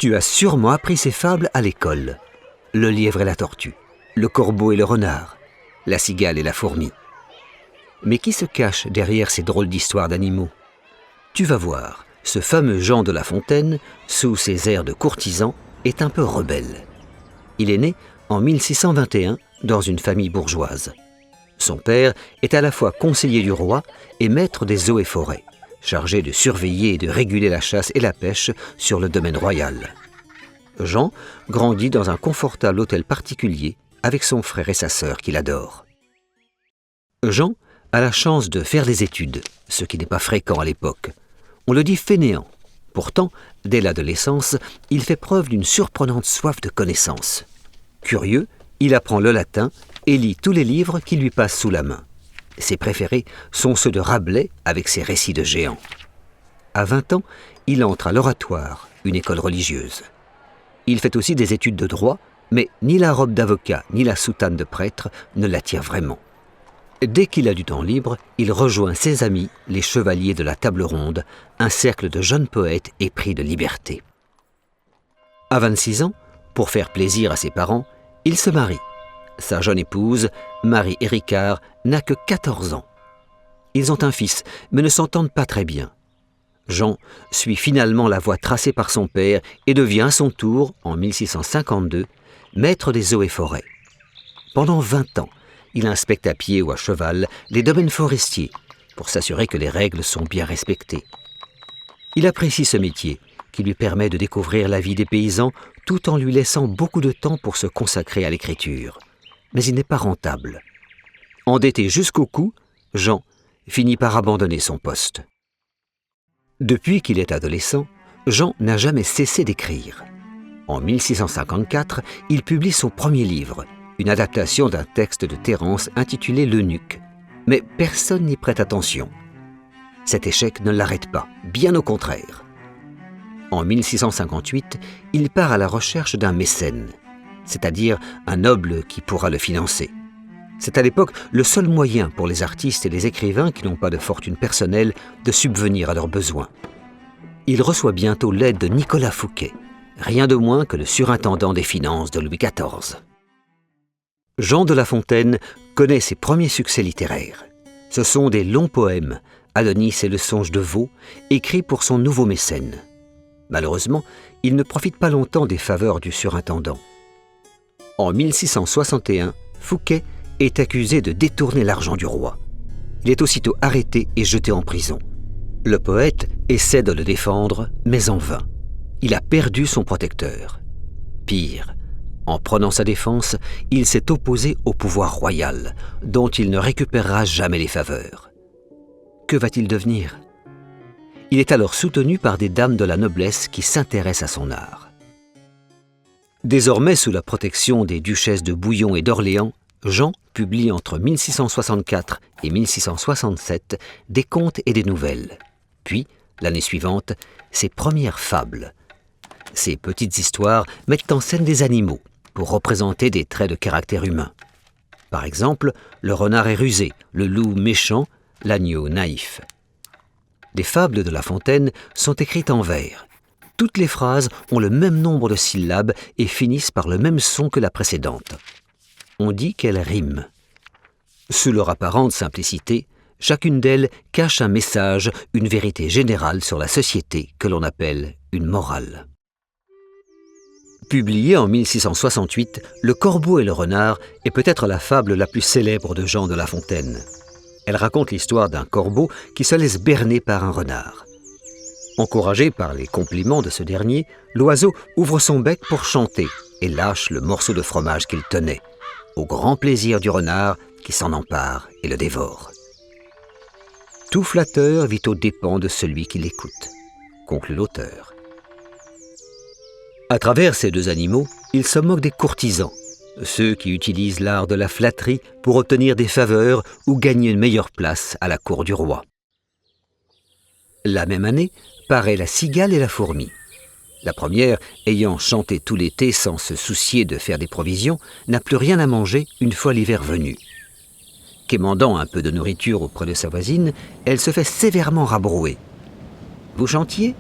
Tu as sûrement appris ces fables à l'école. Le lièvre et la tortue, le corbeau et le renard, la cigale et la fourmi. Mais qui se cache derrière ces drôles d'histoires d'animaux? Tu vas voir, ce fameux Jean de La Fontaine, sous ses airs de courtisan, est un peu rebelle. Il est né en 1621 dans une famille bourgeoise. Son père est à la fois conseiller du roi et maître des eaux et forêts, chargé de surveiller et de réguler la chasse et la pêche sur le domaine royal. Jean grandit dans un confortable hôtel particulier avec son frère et sa sœur qu'il adore. Jean a la chance de faire des études, ce qui n'est pas fréquent à l'époque. On le dit fainéant. Pourtant, dès l'adolescence, il fait preuve d'une surprenante soif de connaissances. Curieux, il apprend le latin et lit tous les livres qui lui passent sous la main. Ses préférés sont ceux de Rabelais avec ses récits de géants. À 20 ans, il entre à l'Oratoire, une école religieuse. Il fait aussi des études de droit, mais ni la robe d'avocat ni la soutane de prêtre ne l'attirent vraiment. Dès qu'il a du temps libre, il rejoint ses amis, les chevaliers de la Table Ronde, un cercle de jeunes poètes épris de liberté. À 26 ans, pour faire plaisir à ses parents, il se marie. Sa jeune épouse, Marie Héricard, n'a que 14 ans. Ils ont un fils, mais ne s'entendent pas très bien. Jean suit finalement la voie tracée par son père et devient à son tour, en 1652, maître des eaux et forêts. Pendant 20 ans, il inspecte à pied ou à cheval les domaines forestiers pour s'assurer que les règles sont bien respectées. Il apprécie ce métier qui lui permet de découvrir la vie des paysans tout en lui laissant beaucoup de temps pour se consacrer à l'écriture. Mais il n'est pas rentable. Endetté jusqu'au cou, Jean finit par abandonner son poste. Depuis qu'il est adolescent, Jean n'a jamais cessé d'écrire. En 1654, il publie son premier livre, une adaptation d'un texte de Terence intitulé L'Eunuque. Mais personne n'y prête attention. Cet échec ne l'arrête pas, bien au contraire. En 1658, il part à la recherche d'un mécène, c'est-à-dire un noble qui pourra le financer. C'est à l'époque le seul moyen pour les artistes et les écrivains qui n'ont pas de fortune personnelle de subvenir à leurs besoins. Il reçoit bientôt l'aide de Nicolas Fouquet, rien de moins que le surintendant des finances de Louis XIV. Jean de La Fontaine connaît ses premiers succès littéraires. Ce sont des longs poèmes, Adonis et le songe de veau, écrits pour son nouveau mécène. Malheureusement, il ne profite pas longtemps des faveurs du surintendant. En 1661, Fouquet est accusé de détourner l'argent du roi. Il est aussitôt arrêté et jeté en prison. Le poète essaie de le défendre, mais en vain. Il a perdu son protecteur. Pire, en prenant sa défense, il s'est opposé au pouvoir royal, dont il ne récupérera jamais les faveurs. Que va-t-il devenir ? Il est alors soutenu par des dames de la noblesse qui s'intéressent à son art. Désormais sous la protection des duchesses de Bouillon et d'Orléans, Jean publie entre 1664 et 1667 des contes et des nouvelles. Puis, l'année suivante, ses premières fables. Ces petites histoires mettent en scène des animaux pour représenter des traits de caractère humain. Par exemple, le renard est rusé, le loup méchant, l'agneau naïf. Les fables de La Fontaine sont écrites en vers. Toutes les phrases ont le même nombre de syllabes et finissent par le même son que la précédente. On dit qu'elles riment. Sous leur apparente simplicité, chacune d'elles cache un message, une vérité générale sur la société que l'on appelle une morale. Publiée en 1668, Le corbeau et le renard est peut-être la fable la plus célèbre de Jean de La Fontaine. Elle raconte l'histoire d'un corbeau qui se laisse berner par un renard. Encouragé par les compliments de ce dernier, l'oiseau ouvre son bec pour chanter et lâche le morceau de fromage qu'il tenait, au grand plaisir du renard qui s'en empare et le dévore. Tout flatteur vit aux dépens de celui qui l'écoute, conclut l'auteur. À travers ces deux animaux, il se moque des courtisans, ceux qui utilisent l'art de la flatterie pour obtenir des faveurs ou gagner une meilleure place à la cour du roi. La même année, paraît La cigale et la fourmi. La première, ayant chanté tout l'été sans se soucier de faire des provisions, n'a plus rien à manger une fois l'hiver venu. Quémandant un peu de nourriture auprès de sa voisine, elle se fait sévèrement rabrouer. « Vous chantiez ?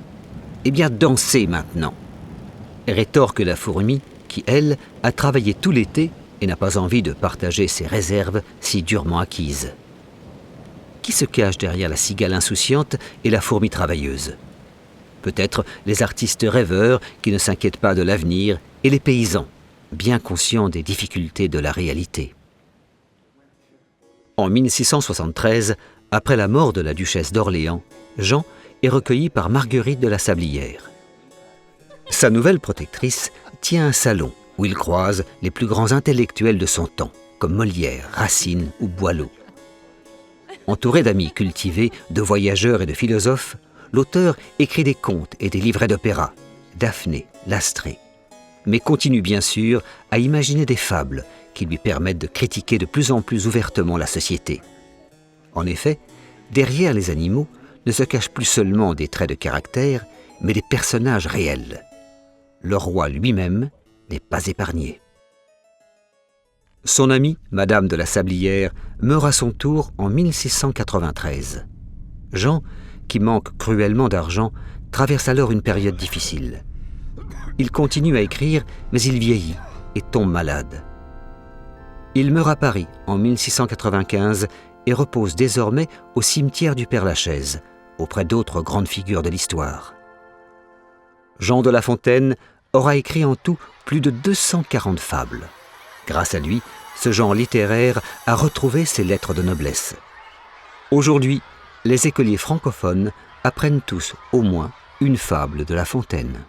Eh bien, dansez maintenant !» Rétorque la fourmi qui, elle, a travaillé tout l'été et n'a pas envie de partager ses réserves si durement acquises. Qui se cache derrière la cigale insouciante et la fourmi travailleuse? Peut-être les artistes rêveurs qui ne s'inquiètent pas de l'avenir et les paysans, bien conscients des difficultés de la réalité. En 1673, après la mort de la duchesse d'Orléans, Jean est recueilli par Marguerite de la Sablière. Sa nouvelle protectrice tient un salon où il croise les plus grands intellectuels de son temps, comme Molière, Racine ou Boileau. Entouré d'amis cultivés, de voyageurs et de philosophes, l'auteur écrit des contes et des livrets d'opéra, Daphné, l'Astrée, mais continue bien sûr à imaginer des fables qui lui permettent de critiquer de plus en plus ouvertement la société. En effet, derrière les animaux ne se cachent plus seulement des traits de caractère, mais des personnages réels. Le roi lui-même n'est pas épargné. Son amie, Madame de la Sablière, meurt à son tour en 1693. Jean, qui manque cruellement d'argent, traverse alors une période difficile. Il continue à écrire, mais il vieillit et tombe malade. Il meurt à Paris en 1695 et repose désormais au cimetière du Père-Lachaise, auprès d'autres grandes figures de l'histoire. Jean de La Fontaine aura écrit en tout plus de 240 fables. Grâce à lui, ce genre littéraire a retrouvé ses lettres de noblesse. Aujourd'hui, les écoliers francophones apprennent tous au moins une fable de La Fontaine.